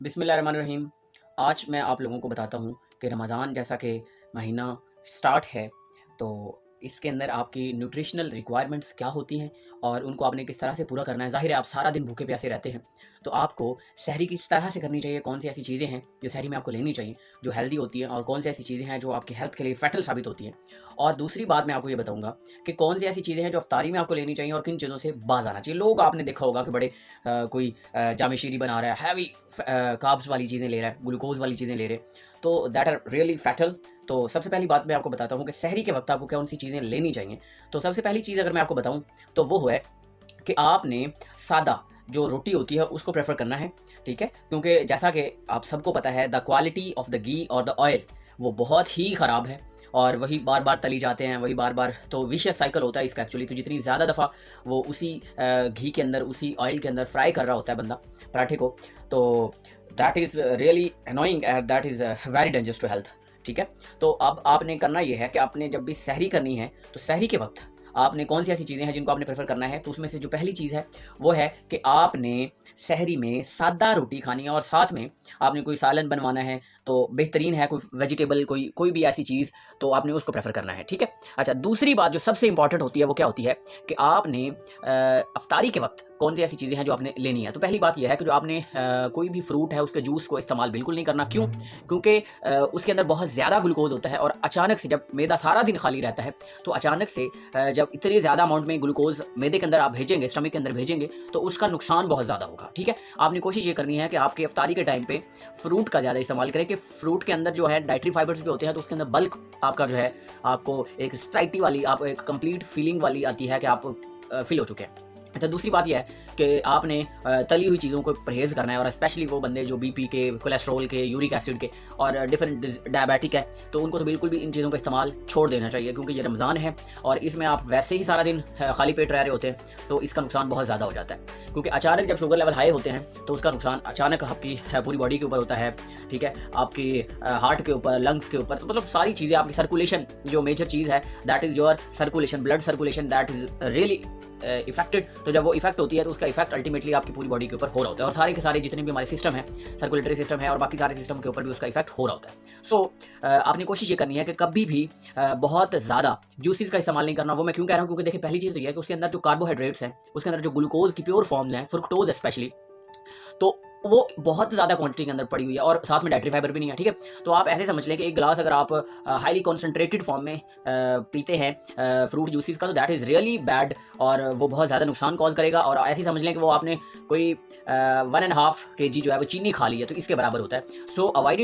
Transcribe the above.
बिस्मिल्लाहिर्रहमानिर्रहीम। आज मैं आप लोगों को बताता हूँ कि रमज़ान जैसा कि महीना स्टार्ट है, तो इसके अंदर आपकी न्यूट्रिशनल रिक्वायरमेंट्स क्या होती हैं और उनको आपने किस तरह से पूरा करना है। ज़ाहिर है आप सारा दिन भूखे प्यासे रहते हैं, तो आपको सहरी किस तरह से करनी चाहिए, कौन सी ऐसी चीज़ें हैं जो सहरी में आपको लेनी चाहिए जो हेल्दी होती हैं, और कौन सी ऐसी चीज़ें हैं जो आपकी हेल्थ के लिए फैटल साबित होती हैं। और दूसरी बात मैं आपको ये बताऊँगा कि कौन सी ऐसी चीज़ें हैं जो इफ्तारी में आपको लेनी चाहिए और किन चीज़ों से बाज़ आना चाहिए। लोग आपने देखा होगा कि बड़े कोई जामे शीरी बना रहा है, हैवी कार्ब्स वाली चीज़ें ले रहा है, ग्लूकोज़ वाली चीज़ें ले रहे हैं, तो दैट आर रियली फैटल। तो सबसे पहली बात मैं आपको बताता हूँ कि सहरी के वक्त आपको कौन सी चीज़ें लेनी चाहिए। तो सबसे पहली चीज़ अगर मैं आपको बताऊँ तो वो है कि आपने सादा जो रोटी होती है उसको प्रेफर करना है, ठीक है। क्योंकि जैसा कि आप सबको पता है, द क्वालिटी ऑफ द घी और द ऑयल वो बहुत ही ख़राब है, और वही बार बार तली जाते हैं, वही बार बार, तो विशियस साइकिल होता है इसका एक्चुअली। तो जितनी ज़्यादा दफ़ा वो उसी घी के अंदर, उसी ऑयल के अंदर फ्राई कर रहा होता है बंदा पराठे को, तो that is really annoying and that is very dangerous to health, ठीक है। तो अब आपने करना ये है कि आपने जब भी सहरी करनी है तो सहरी के वक्त आपने कौन सी ऐसी चीज़ें हैं जिनको आपने प्रेफर करना है। तो उसमें से जो पहली चीज़ है वो है कि आपने सहरी में सादा रोटी खानी है, और साथ में आपने कोई सालन बनवाना है तो बेहतरीन है, कोई वेजिटेबल, कोई भी ऐसी चीज़, तो आपने उसको प्रेफर करना है, ठीक है। अच्छा, दूसरी बात जो सबसे इंपॉर्टेंट होती है वो क्या होती है कि आपने अफ्तारी के वक्त कौन सी ऐसी चीज़ें हैं जो आपने लेनी है। तो पहली बात यह है कि जो आपने कोई भी फ्रूट है उसके जूस को इस्तेमाल बिल्कुल नहीं करना। क्यों? क्योंकि उसके अंदर बहुत ज़्यादा ग्लूकोज होता है, और अचानक से जब मैदा सारा दिन खाली रहता है तो अचानक से जब इतने ज़्यादा अमाउंट में ग्लूकोज मैदे के अंदर आप भेजेंगे, स्टमक के अंदर भेजेंगे, तो उसका नुकसान बहुत ज़्यादा होगा, ठीक है। आपने कोशिश ये करनी है कि आपके इफ्तारी के टाइम पे फ्रूट का ज़्यादा इस्तेमाल करें, कि फ्रूट के अंदर जो है डाइटरी फाइबर्स भी होते हैं, तो उसके अंदर बल्क आपका जो है, आपको एक स्ट्राइटी वाली, आप एक कंप्लीट फीलिंग वाली आती है कि आप फील हो चुके हैं। अच्छा, दूसरी बात यह है कि आपने तली हुई चीज़ों को परहेज़ करना है, और स्पेशली वो बंदे जो बीपी के, कोलेस्ट्रॉल के, यूरिक एसिड के और डिफरेंट डायबिटिक है, तो उनको तो बिल्कुल भी इन चीज़ों का इस्तेमाल छोड़ देना चाहिए, क्योंकि ये रमज़ान है और इसमें आप वैसे ही सारा दिन खाली पेट रह रहे होते हैं, तो इसका नुकसान बहुत ज़्यादा हो जाता है। क्योंकि अचानक जब शुगर लेवल हाई होते हैं तो उसका नुकसान अचानक आपकी पूरी बॉडी के ऊपर होता है, ठीक है, आपकी हार्ट के ऊपर, लंग्स के ऊपर, तो मतलब सारी चीज़ें, आपकी सर्कुलेशन जो मेजर चीज़ है that is your circulation, blood circulation, that is really affected. तो जब वो इफेक्ट होती है तो उसका इफेक्ट अल्टीमेटली आपकी पूरी बॉडी के ऊपर हो रहा होता है, और सारे के सारे जितने भी हमारे सिस्टम है, सर्कुलेटरी सिस्टम है और बाकी सारे सिस्टम के ऊपर भी उसका इफेक्ट हो रहा होता है। सो आपने कोशिश ये करनी है कि कभी भी बहुत ज़्यादा जूसेस का इस्तेमाल नहीं करना। वो मैं क्यों कह रहा हूँ, क्योंकि देखिए पहली चीज़ तो ये है कि उसके अंदर जो कार्बोहाइड्रेट्स हैं, उसके अंदर जो ग्लूकोज की प्योर फॉर्म्स हैं, फ्रुक्टोज स्पेशली, तो वो बहुत ज़्यादा क्वांटिटी के अंदर पड़ी हुई है, और साथ में डाइटरी फाइबर भी नहीं है, ठीक है। तो आप ऐसे समझ लें कि एक गिलास अगर आप हाईली कॉन्सेंट्रेटेड फॉर्म में पीते हैं फ्रूट जूसेस का, तो दैट इज़ रियली बैड, और वो बहुत ज़्यादा नुकसान कॉज करेगा। और ऐसे समझ लें कि वो आपने कोई 1.5 kg जो है वो चीनी खा ली है, तो इसके बराबर होता है। सो अवॉइड